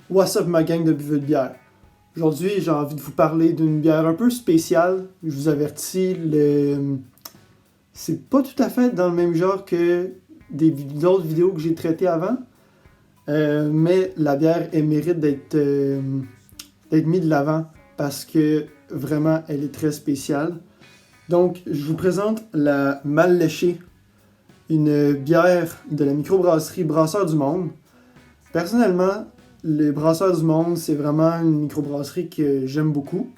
What's up ma gang de buveux de bière? Aujourd'hui, j'ai envie de vous parler d'une bière un peu spéciale. Je vous avertis, c'est pas tout à fait dans le même genre que d'autres vidéos que j'ai traitées avant. Mais la bière, elle mérite d'être mise de l'avant parce que vraiment, elle est très spéciale. Donc, je vous présente la Mal Léchée, une bière de la microbrasserie Brasseurs du Monde. Personnellement, les Brasseurs du Monde, c'est vraiment une microbrasserie que j'aime beaucoup.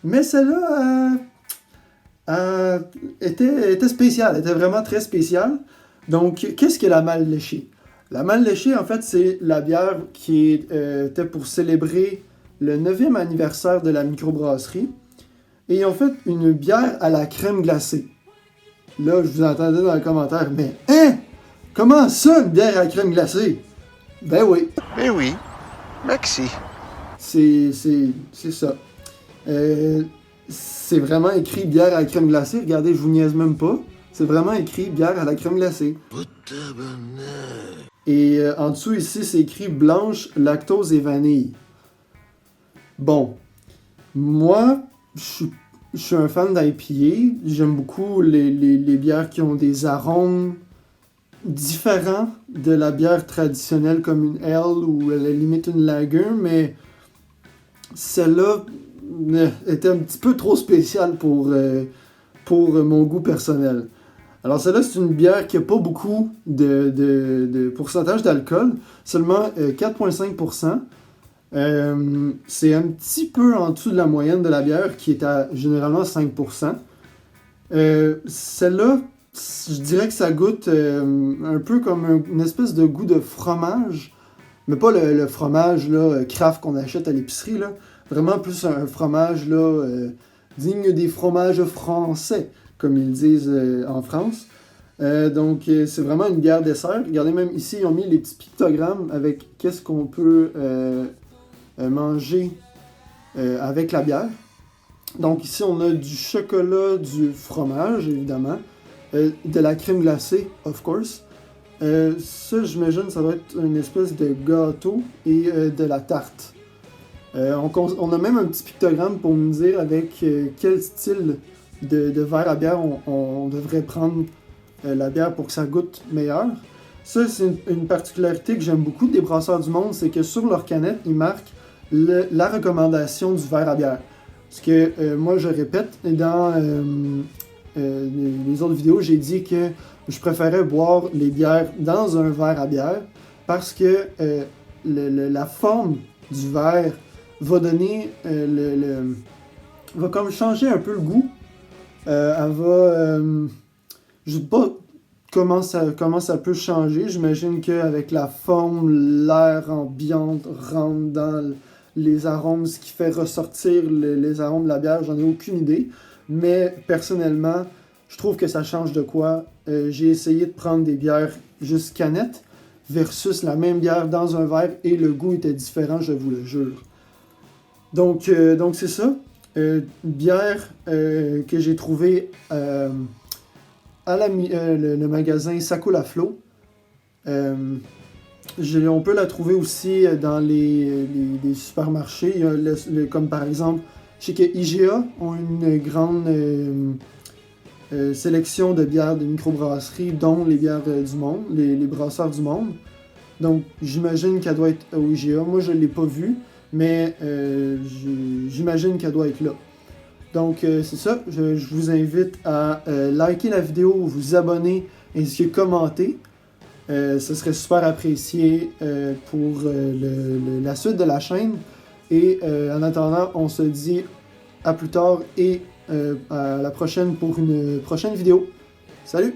Mais celle-là était spéciale, était vraiment très spéciale. Donc, qu'est-ce que la Mal Léchée? La Mal Léchée, en fait, c'est la bière qui était pour célébrer le 9e anniversaire de la microbrasserie. Et ils ont fait une bière à la crème glacée. Là, je vous entendais dans les commentaires, mais hein? Comment ça, une bière à la crème glacée? Ben oui. Ben oui, Maxi. C'est ça. C'est vraiment écrit bière à la crème glacée. Regardez, je vous niaise même pas. C'est vraiment écrit bière à la crème glacée. Et en dessous ici, c'est écrit blanche, lactose et vanille. Bon, moi, je suis un fan d'IPA. J'aime beaucoup les bières qui ont des arômes différents de la bière traditionnelle comme une ale ou à la limite une lager, mais celle-là était un petit peu trop spéciale pour mon goût personnel. Alors celle-là, c'est une bière qui n'a pas beaucoup de pourcentage d'alcool, seulement 4,5%. C'est un petit peu en dessous de la moyenne de la bière qui est à généralement 5%. Celle-là, je dirais que ça goûte un peu comme une espèce de goût de fromage, mais pas le fromage là, Kraft qu'on achète à l'épicerie, là. Vraiment plus un fromage là, digne des fromages français, comme ils disent en France. Donc c'est vraiment une bière dessert. Regardez, même ici, ils ont mis les petits pictogrammes avec qu'est-ce qu'on peut manger avec la bière. Donc ici, on a du chocolat, du fromage, évidemment, de la crème glacée, of course. Ça, j'imagine, ça va être une espèce de gâteau et de la tarte. On a même un petit pictogramme pour nous dire avec quel style de verre à bière on devrait prendre la bière pour que ça goûte meilleur. Ça, c'est une particularité que j'aime beaucoup des Brasseurs du Monde, c'est que sur leur canette, ils marquent la recommandation du verre à bière. Parce que moi, je répète, dans les autres vidéos, j'ai dit que je préférais boire les bières dans un verre à bière parce que la forme du verre va donner va comme changer un peu le goût. Elle va... je sais pas comment ça peut changer. J'imagine qu'avec la forme, l'air ambiant rentre dans les arômes, ce qui fait ressortir les arômes de la bière, j'en ai aucune idée. Mais personnellement, je trouve que ça change de quoi. J'ai essayé de prendre des bières juste canettes versus la même bière dans un verre et le goût était différent, je vous le jure. Donc c'est ça. Bière que j'ai trouvée à le magasin Ça Coule à Flot. On peut la trouver aussi dans les supermarchés. Il y a comme par exemple, je sais que IGA ont une grande sélection de bières de microbrasserie, dont les bières du monde, les brasseurs du monde. Donc j'imagine qu'elle doit être au IGA. Moi je ne l'ai pas vue, mais j'imagine qu'elle doit être là. Donc c'est ça, je vous invite à liker la vidéo, vous abonner ainsi que commenter. Ce serait super apprécié pour la suite de la chaîne. Et en attendant, on se dit à plus tard et à la prochaine pour une prochaine vidéo. Salut!